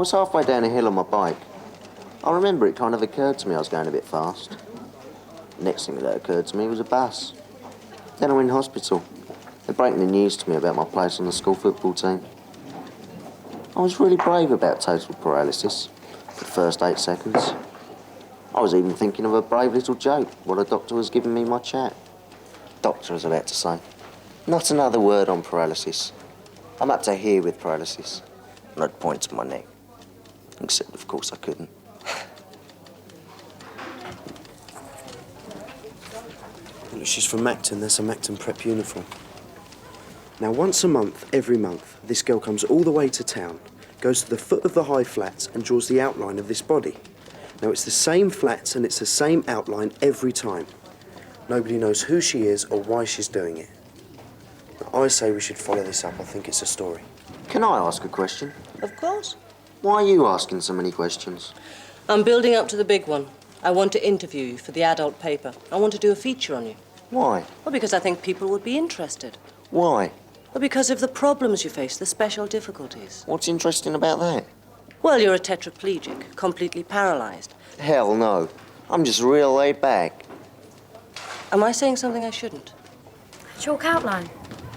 was halfway down a hill on my bike. I remember it kind of occurred to me I was going a bit fast. Next thing that occurred to me was a bus. Then I went in hospital. They're breaking the news to me about my place on the school football team. I was really brave about total paralysis for the first 8 seconds. I was even thinking of a brave little joke while the doctor was giving me my chat. Doctor was about to say, not another word on paralysis. I'm up to here with paralysis. And I'd point to my neck. Except, of course, I couldn't. Look, she's from Acton. There's some Acton prep uniform. Now, once a month, every month, this girl comes all the way to town, goes to the foot of the high flats and draws the outline of this body. Now, it's the same flats and it's the same outline every time. Nobody knows who she is or why she's doing it. Now, I say we should follow this up. I think it's a story. Can I ask a question? Of course. Why are you asking so many questions? I'm building up to the big one. I want to interview you for the adult paper. I want to do a feature on you. Why? Well, because I think people would be interested. Why? Well, because of the problems you face, the special difficulties. What's interesting about that? Well, you're a tetraplegic, completely paralyzed. Hell no. I'm just real laid back. Am I saying something I shouldn't? Chalk outline,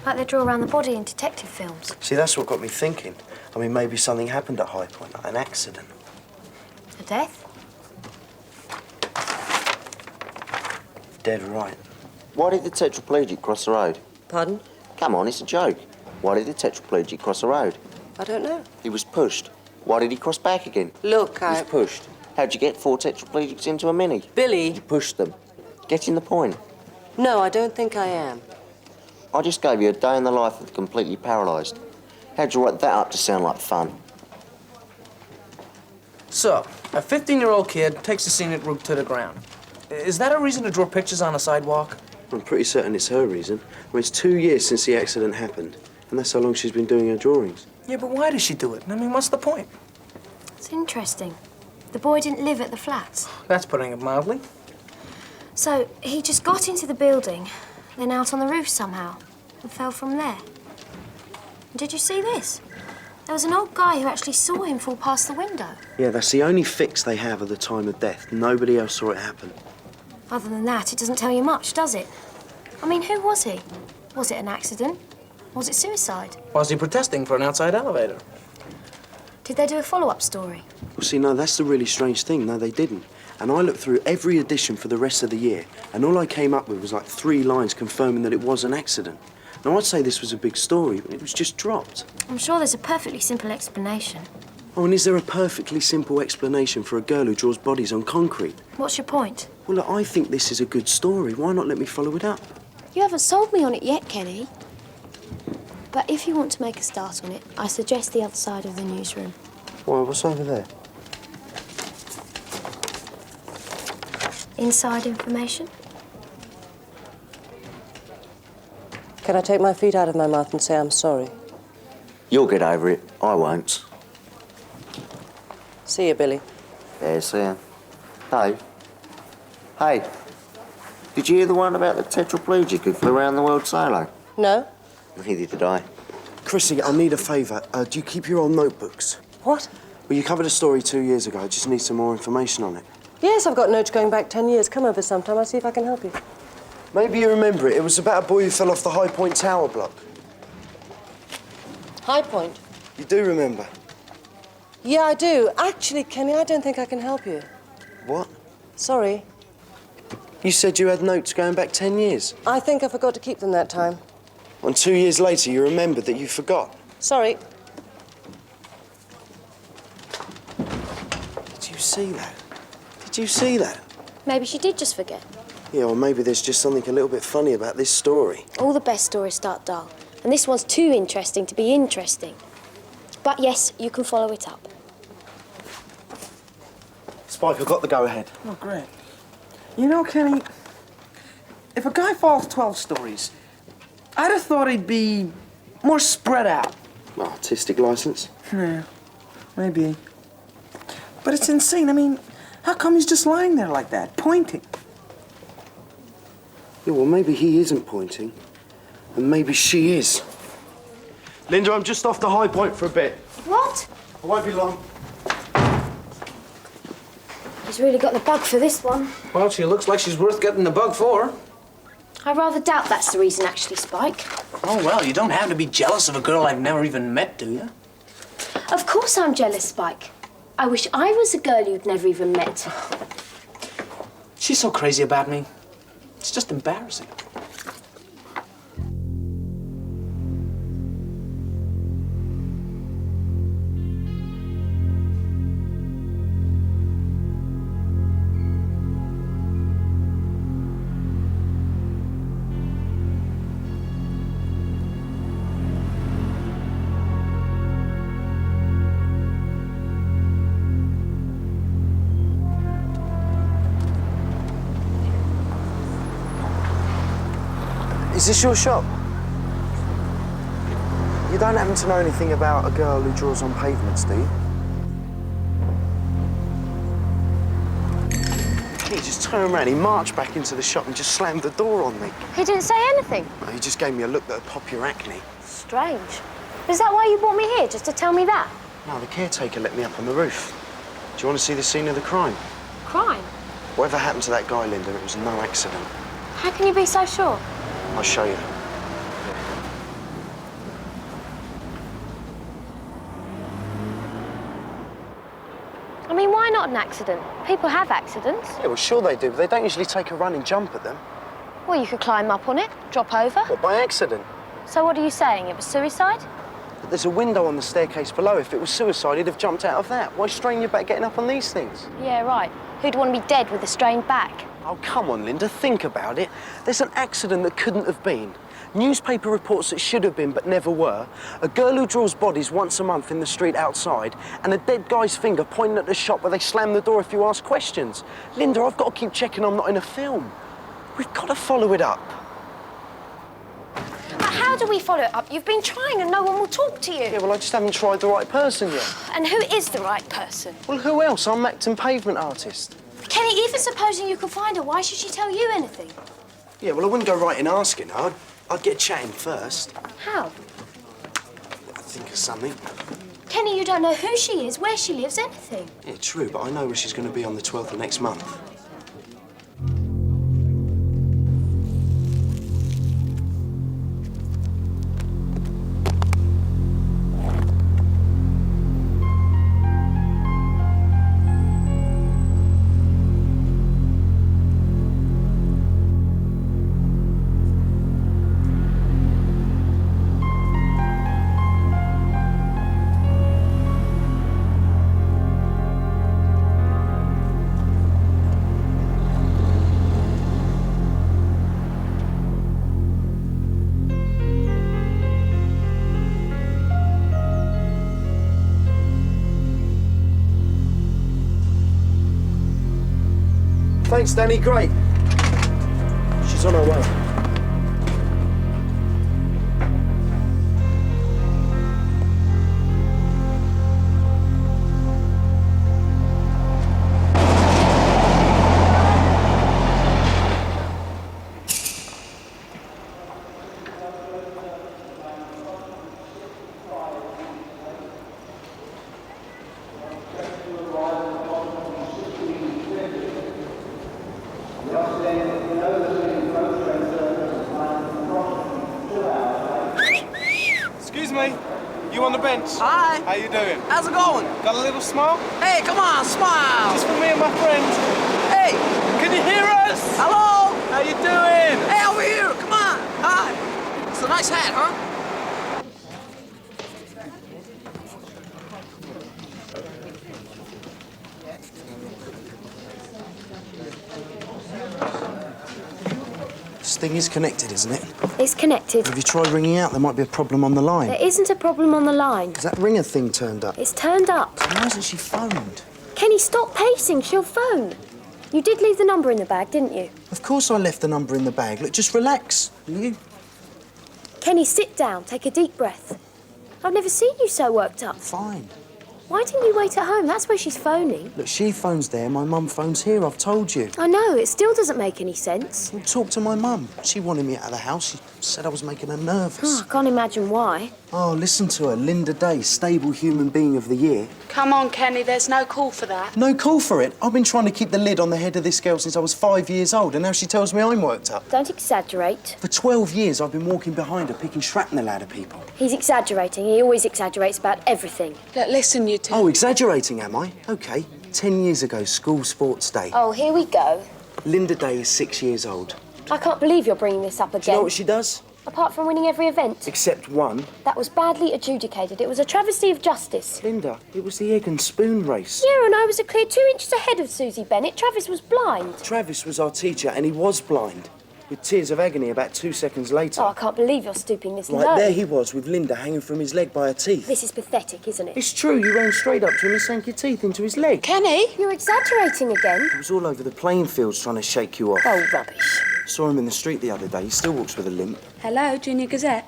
like they draw around the body in detective films. See, that's what got me thinking. I mean, maybe something happened at Highpoint, like an accident. A death? Dead right. Why did the tetraplegic cross the road? Pardon? Come on, it's a joke. Why did the tetraplegic cross the road? I don't know. He was pushed. Why did he cross back again? Look, He was pushed. How'd you get 4 tetraplegics into a Mini? Billy. You pushed them. Getting the point. No, I don't think I am. I just gave you a day in the life of the completely paralysed. How'd you write that up to sound like fun? So, a 15-year-old kid takes a scenic route to the ground. Is that a reason to draw pictures on a sidewalk? I'm pretty certain it's her reason. I mean, it's 2 years since the accident happened, and that's how long she's been doing her drawings. Yeah, but why does she do it? I mean, what's the point? It's interesting. The boy didn't live at the flats. That's putting it mildly. So he just got into the building, then out on the roof somehow, and fell from there. And did you see this? There was an old guy who actually saw him fall past the window. Yeah, that's the only fix they have of the time of death. Nobody else saw it happen. Other than that, it doesn't tell you much, does it? I mean, who was he? Was it an accident? Was it suicide? Was he protesting for an outside elevator? Did they do a follow-up story? Well, see, no, that's the really strange thing. No, they didn't. And I looked through every edition for the rest of the year, and all I came up with was like 3 lines confirming that it was an accident. Now, I'd say this was a big story, but it was just dropped. I'm sure there's a perfectly simple explanation. Oh, and is there a perfectly simple explanation for a girl who draws bodies on concrete? What's your point? Well, look, I think this is a good story. Why not let me follow it up? You haven't sold me on it yet, Kenny. But if you want to make a start on it, I suggest the other side of the newsroom. Why, what's over there? Inside information? Can I take my feet out of my mouth and say I'm sorry? You'll get over it. I won't. See you, Billy. Yeah, see ya. Hey. Hey. Did you hear the one about the tetraplegic who flew around the world solo? No? Neither did I. Chrissy, I need a favour. Do you keep your old notebooks? What? Well, you covered a story 2 years ago. I just need some more information on it. Yes, I've got notes going back 10 years. Come over sometime. I'll see if I can help you. Maybe you remember it. It was about a boy who fell off the Highpoint tower block. Highpoint? You do remember? Yeah, I do. Actually, Kenny, I don't think I can help you. What? Sorry. You said you had notes going back 10 years. I think I forgot to keep them that time. And 2 years later, you remembered that you forgot. Sorry. Did you see that? Did you see that? Maybe she did just forget. Yeah, or maybe there's just something a little bit funny about this story. All the best stories start dull, and this one's too interesting to be interesting. But yes, you can follow it up. Spike, I got the go-ahead. Oh, great. You know, Kenny, if a guy falls 12 stories, I'd have thought he'd be more spread out. Artistic license? Yeah, maybe. But it's insane. I mean, how come he's just lying there like that, pointing? Yeah, well, maybe he isn't pointing, and maybe she is. Linda, I'm just off the Highpoint for a bit. What? I won't be long. She's really got the bug for this one. Well, she looks like she's worth getting the bug for. I rather doubt that's the reason, actually, Spike. Oh, well, you don't have to be jealous of a girl I've never even met, do you? Of course I'm jealous, Spike. I wish I was a girl you'd never even met. She's so crazy about me. It's just embarrassing. Is this your shop? You don't happen to know anything about a girl who draws on pavements, do you? He just turned around, he marched back into the shop and just slammed the door on me. He didn't say anything? No, he just gave me a look that'd pop your acne. Strange. Is that why you brought me here, just to tell me that? No, the caretaker let me up on the roof. Do you want to see the scene of the crime? Crime? Whatever happened to that guy, Linda, it was no accident. How can you be so sure? I'll show you. I mean, why not an accident? People have accidents. Yeah, well, sure they do, but they don't usually take a run and jump at them. Well, you could climb up on it, drop over. What, by accident? So what are you saying? It was suicide? But there's a window on the staircase below. If it was suicide, he'd have jumped out of that. Why strain your back getting up on these things? Yeah, right. Who'd want to be dead with a strained back? Oh, come on, Linda, think about it. There's an accident that couldn't have been. Newspaper reports that should have been but never were. A girl who draws bodies once a month in the street outside, and a dead guy's finger pointing at the shop where they slam the door if you ask questions. Linda, I've got to keep checking I'm not in a film. We've got to follow it up. But how do we follow it up? You've been trying and no one will talk to you. Yeah, well, I just haven't tried the right person yet. And who is the right person? Well, who else? I'm Acton Pavement Artist. Kenny, even supposing you could find her, why should she tell you anything? Yeah, well, I wouldn't go right in asking her. I'd get chatting first. How? I'd think of something. Kenny, you don't know who she is, where she lives, anything. Yeah, true, but I know where she's going to be on the 12th of next month. Thanks, Danny. Great. She's on her way. Excuse me, you on the bench? Hi. How you doing? How's it going? Got a little smile? Hey, come on, smile. Just for me and my friends. Hey, Can you hear us? hello. How you doing? Hey, over here. Come on. Hi. It's a nice hat, huh? This thing is connected, isn't it? It's connected. Have you tried ringing out? There might be a problem on the line. There isn't a problem on the line. Because that ringer thing turned up. It's turned up. Why hasn't she phoned? Kenny, stop pacing. She'll phone. You did leave the number in the bag, didn't you? Of course I left the number in the bag. Look, just relax, will you? Kenny, sit down. Take a deep breath. I've never seen you so worked up. Fine. Why didn't you wait at home? That's where she's phoning. Look, she phones there, my mum phones here, I've told you. I know, it still doesn't make any sense. Well, talk to my mum. She wanted me out of the house. She said I was making her nervous. Oh, I can't imagine why. Oh, listen to her. Linda Day, Stable Human Being of the Year. Come on, Kenny, there's no call for that. No call for it. I've been trying to keep the lid on the head of this girl since I was 5 years old, and now she tells me I'm worked up. Don't exaggerate. For 12 years, I've been walking behind her, picking shrapnel out of people. He's exaggerating. He always exaggerates about everything. Look, listen, you two. Oh, exaggerating, am I? OK. 10 years ago, school sports day. Oh, here we go. Linda Day is 6 years old. I can't believe you're bringing this up again. Do you know what she does? Apart from winning every event. Except one. That was badly adjudicated. It was a travesty of justice. Linda, it was the egg and spoon race. Yeah, and I was a clear 2 inches ahead of Susie Bennett. Travis was blind. Travis was our teacher, and he was blind. With tears of agony about 2 seconds later. Oh, I can't believe you're stooping this Right, low. there he was, with Linda hanging from his leg by her teeth. This is pathetic, isn't it? It's true, you ran straight up to him and sank your teeth into his leg. Kenny? You're exaggerating again. He was all over the playing fields trying to shake you off. Oh, rubbish. Saw him in the street the other day. He still walks with a limp. Hello, Junior Gazette?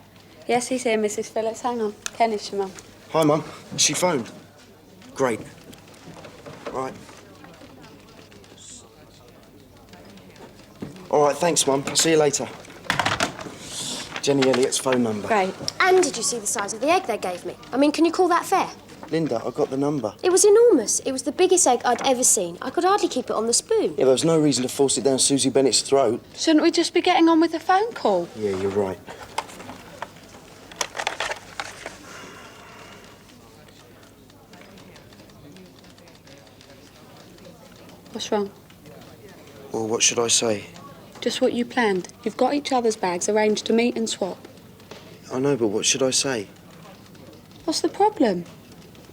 Yes, he's here, Mrs. Phillips. Hang on. Kenny's your mum. Hi, Mum. She phoned. Great. Right. All right, thanks, Mum. I'll see you later. Jenny Elliott's phone number. Great. And did you see the size of the egg they gave me? I mean, can you call that fair? Linda, I got the number. It was enormous. It was the biggest egg I'd ever seen. I could hardly keep it on the spoon. Yeah, there was no reason to force it down Susie Bennett's throat. Shouldn't we just be getting on with the phone call? Yeah, you're right. What's wrong? Well, what should I say? Just what you planned. You've got each other's bags arranged to meet and swap. I know, but what should I say? What's the problem?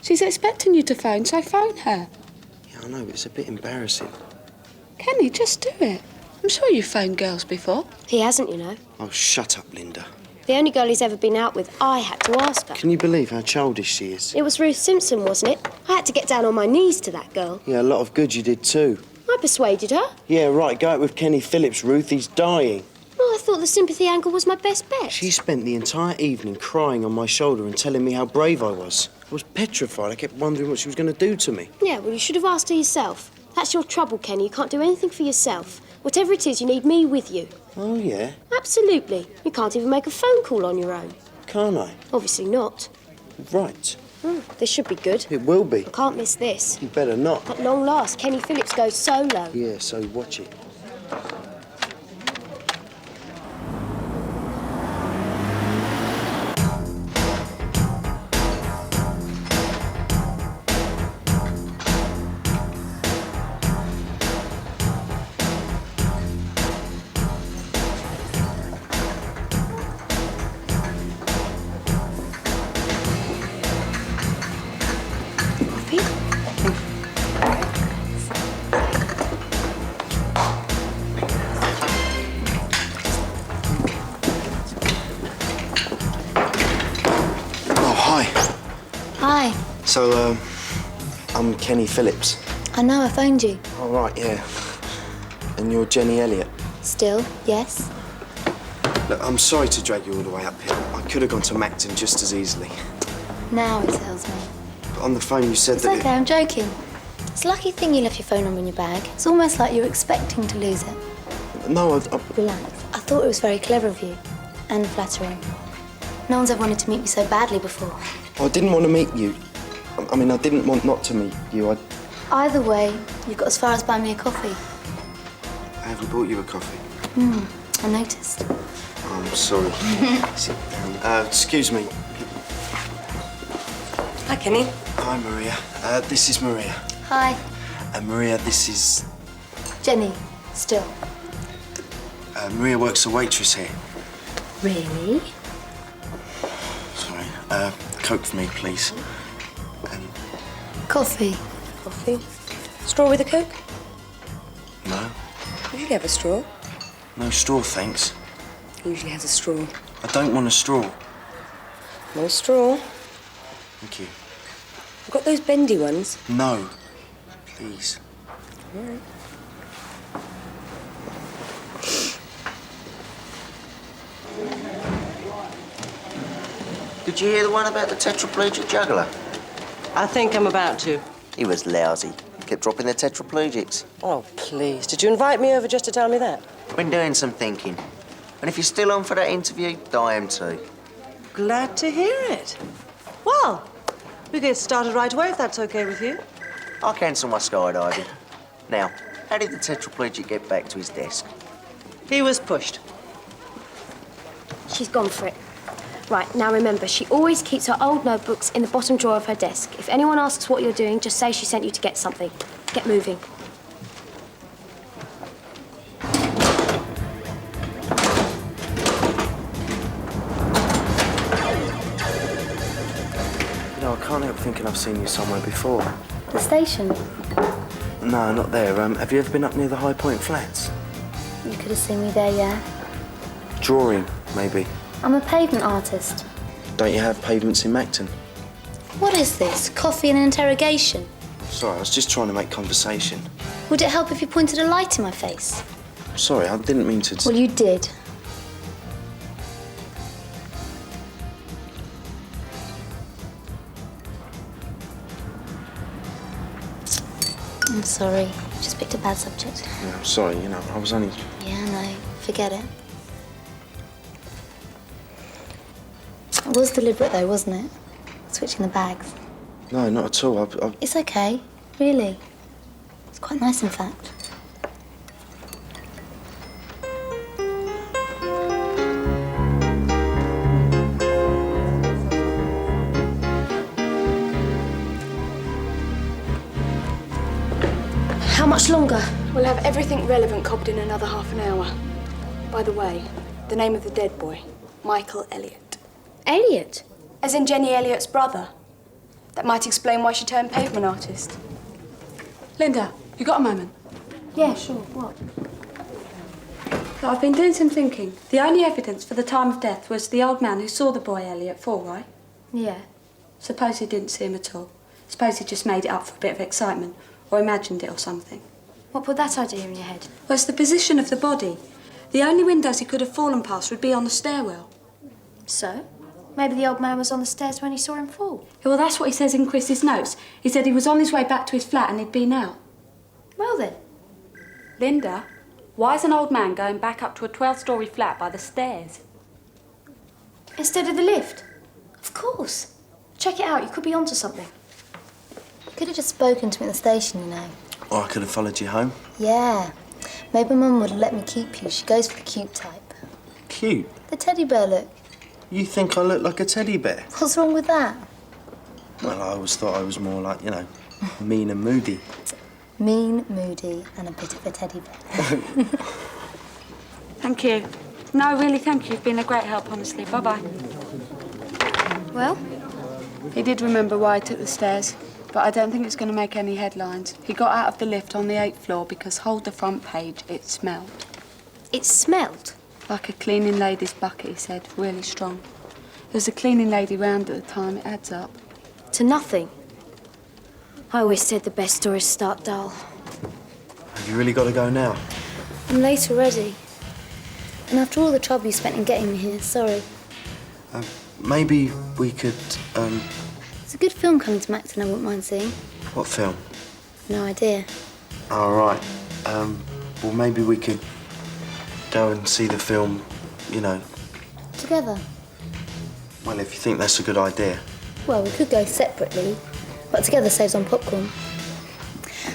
She's expecting you to phone, so phone her. Yeah, I know, but it's a bit embarrassing. Kenny, just do it. I'm sure you've phoned girls before. He hasn't, you know. Oh, shut up, Linda. The only girl he's ever been out with, I had to ask her. Can you believe how childish she is? It was Ruth Simpson, wasn't it? I had to get down on my knees to that girl. Yeah, a lot of good you did too. I persuaded her. Yeah, right, go out with Kenny Phillips, Ruth, he's dying. Oh, I thought the sympathy angle was my best bet. She spent the entire evening crying on my shoulder and telling me how brave I was. I was petrified. I kept wondering what she was going to do to me. Yeah, well, you should have asked her yourself. That's your trouble, Kenny. You can't do anything for yourself. Whatever it is, you need me with you. Oh, yeah? Absolutely. You can't even make a phone call on your own. Can't I? Obviously not. Right. This should be good. It will be. I can't miss this. You better not. At long last, Kenny Phillips goes solo. Yeah, so watch it. Hi. So, I'm Kenny Phillips. I know, I phoned you. All right, yeah. And you're Jenny Elliott. Still, yes. Look, I'm sorry to drag you all the way up here. I could have gone to Macton just as easily. Now he tells me. But on the phone you said It's that okay, I'm joking. It's a lucky thing you left your phone number in your bag. It's almost like you were expecting to lose it. No, Relax. I thought it was very clever of you. And flattering. No one's ever wanted to meet me so badly before. I didn't want to meet you. I mean, I didn't want not to meet you. Either way, you got as far as buying me a coffee. I haven't bought you a coffee. I noticed. Oh, I'm sorry. Sit down. Excuse me. Hi, Kenny. Hi, Maria. This is Maria. Hi. Maria, this is... Jenny. Still. Maria works as a waitress here. Really? Sorry. Coke for me, please. And... Coffee. Coffee. Straw with a Coke? No. Usually have a straw. No straw, thanks. Usually has a straw. I don't want a straw. No straw. Thank you. You've got those bendy ones? No. Please. All right. Did you hear the one about the tetraplegic juggler? I think I'm about to. He was lousy. Kept dropping the tetraplegics. Oh, please. Did you invite me over just to tell me that? Been doing some thinking. And if you're still on for that interview, I am too. Glad to hear it. Well, we get started right away if that's okay with you. I'll cancel my skydiving. Now, how did the tetraplegic get back to his desk? He was pushed. She's gone for it. Right, now remember, she always keeps her old notebooks in the bottom drawer of her desk. If anyone asks what you're doing, just say she sent you to get something. Get moving. You know, I can't help thinking I've seen you somewhere before. The station. No, not there. Have you ever been up near the Highpoint flats? You could have seen me there, yeah. Drawing, maybe. I'm a pavement artist. Don't you have pavements in Macton? What is this? Coffee and an interrogation? Sorry, I was just trying to make conversation. Would it help if you pointed a light in my face? Sorry, I didn't mean to... Well, you did. I'm sorry. Just picked a bad subject. Yeah, I'm sorry, you know, I was only... Yeah, I know. Forget it. It was deliberate, though, wasn't it? Switching the bags. No, not at all. It's okay. Really. It's quite nice, in fact. How much longer? We'll have everything relevant copied in another half an hour. By the way, the name of the dead boy, Michael Elliot. Elliot? As in Jenny Elliot's brother. That might explain why she turned pavement artist. Linda, you got a moment? Yeah, sure. What? I've been doing some thinking. The only evidence for the time of death was the old man who saw the boy Elliot fall, right? Yeah. Suppose he didn't see him at all. Suppose he just made it up for a bit of excitement, or imagined it or something. What put that idea in your head? Well, it's the position of the body. The only windows he could have fallen past would be on the stairwell. So? Maybe the old man was on the stairs when he saw him fall. Yeah, well, that's what he says in Chris's notes. He said he was on his way back to his flat and he'd been out. Well then. Linda, why is an old man going back up to a 12-storey flat by the stairs? Instead of the lift? Of course. Check it out. You could be onto something. You could have just spoken to me at the station, you know. Or I could have followed you home. Yeah. Maybe Mum would have let me keep you. She goes for the cute type. Cute? The teddy bear look. You think I look like a teddy bear? What's wrong with that? Well, I always thought I was more like, you know, mean and moody. Mean, moody, and a bit of a teddy bear. Thank you. No, really, thank you. You've been a great help, honestly. Bye-bye. Well? He did remember why I took the stairs, but I don't think it's going to make any headlines. He got out of the lift on the 8th floor because, hold the front page, it smelled. It smelled? Like a cleaning lady's bucket, he said, really strong. There was a cleaning lady round at the time, it adds up. To nothing. I always said the best stories start dull. Have you really got to go now? I'm late already. And after all the trouble you spent in getting me here, sorry. Maybe we could, There's a good film coming to Macton I wouldn't mind seeing. What film? No idea. All right. Well, maybe we could go and see the film, you know. Together? Well, if you think that's a good idea. Well, we could go separately, but together saves on popcorn.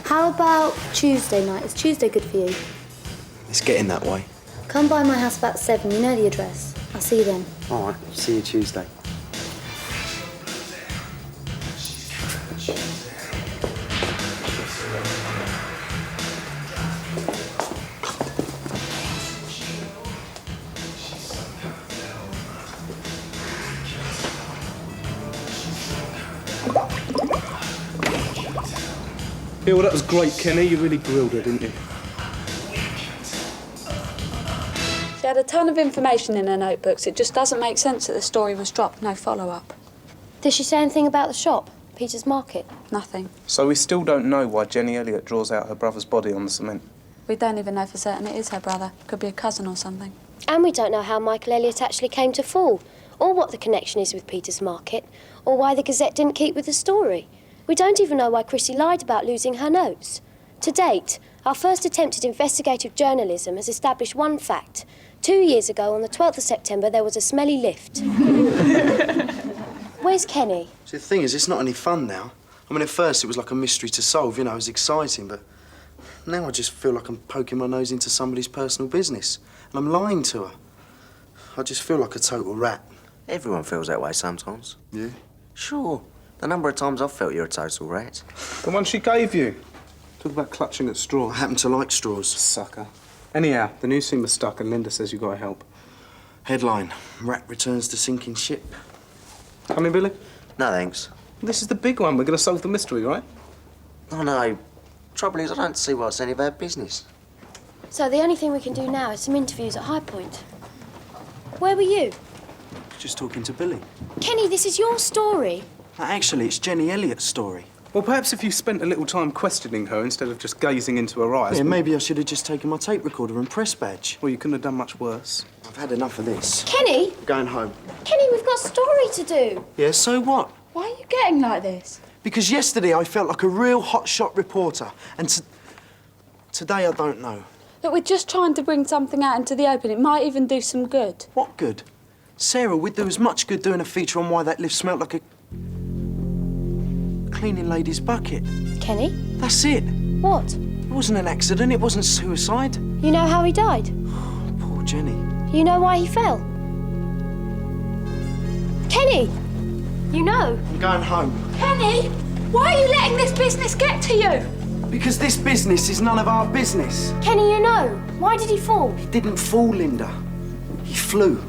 How about Tuesday night? Is Tuesday good for you? It's getting that way. Come by my house about 7. You know the address. I'll see you then. All right. See you Tuesday. Yeah, well, that was great, Kenny. You really grilled her, didn't you? She had a ton of information in her notebooks. It just doesn't make sense that the story was dropped, no follow-up. Did she say anything about the shop? Peter's Market? Nothing. So we still don't know why Jenny Elliot draws out her brother's body on the cement. We don't even know for certain it is her brother. Could be a cousin or something. And we don't know how Michael Elliot actually came to fall, or what the connection is with Peter's Market, or why the Gazette didn't keep with the story. We don't even know why Chrissy lied about losing her notes. To date, our first attempt at investigative journalism has established one fact. 2 years ago, on the 12th of September, there was a smelly lift. Where's Kenny? See, the thing is, it's not any fun now. I mean, at first it was like a mystery to solve, you know, it was exciting, but now I just feel like I'm poking my nose into somebody's personal business, and I'm lying to her. I just feel like a total rat. Everyone feels that way sometimes. Yeah? Sure. The number of times I've felt you're a total rat. The one she gave you. Talk about clutching at I straws. happen to like straws. Sucker. Anyhow, the news seems stuck and Linda says you got to help. Headline, rat returns to sinking ship. Coming, Billy? No, thanks. This is the big one. We're going to solve the mystery, right? Oh, no. Trouble is, I don't see why it's any of our business. So the only thing we can do now is some interviews at Highpoint. Where were you? Just talking to Billy. Kenny, this is your story. Actually, it's Jenny Elliott's story. Well, perhaps if you spent a little time questioning her instead of just gazing into her eyes. Yeah, maybe I should have just taken my tape recorder and press badge. Well, you couldn't have done much worse. I've had enough of this. Kenny? Going home. Kenny, we've got a story to do. Yeah, so what? Why are you getting like this? Because yesterday I felt like a real hotshot reporter, and today I don't know. Look, we're just trying to bring something out into the open. It might even do some good. What good? Sarah, we'd do as much good doing a feature on why that lift smelt like a cleaning lady's bucket. Kenny? That's it. What? It wasn't an accident, it wasn't suicide. You know how he died? Poor Jenny. You know why he fell? Kenny! You know? I'm going home. Kenny, why are you letting this business get to you? Because this business is none of our business. Kenny, you know. Why did he fall? He didn't fall, Linda. He flew.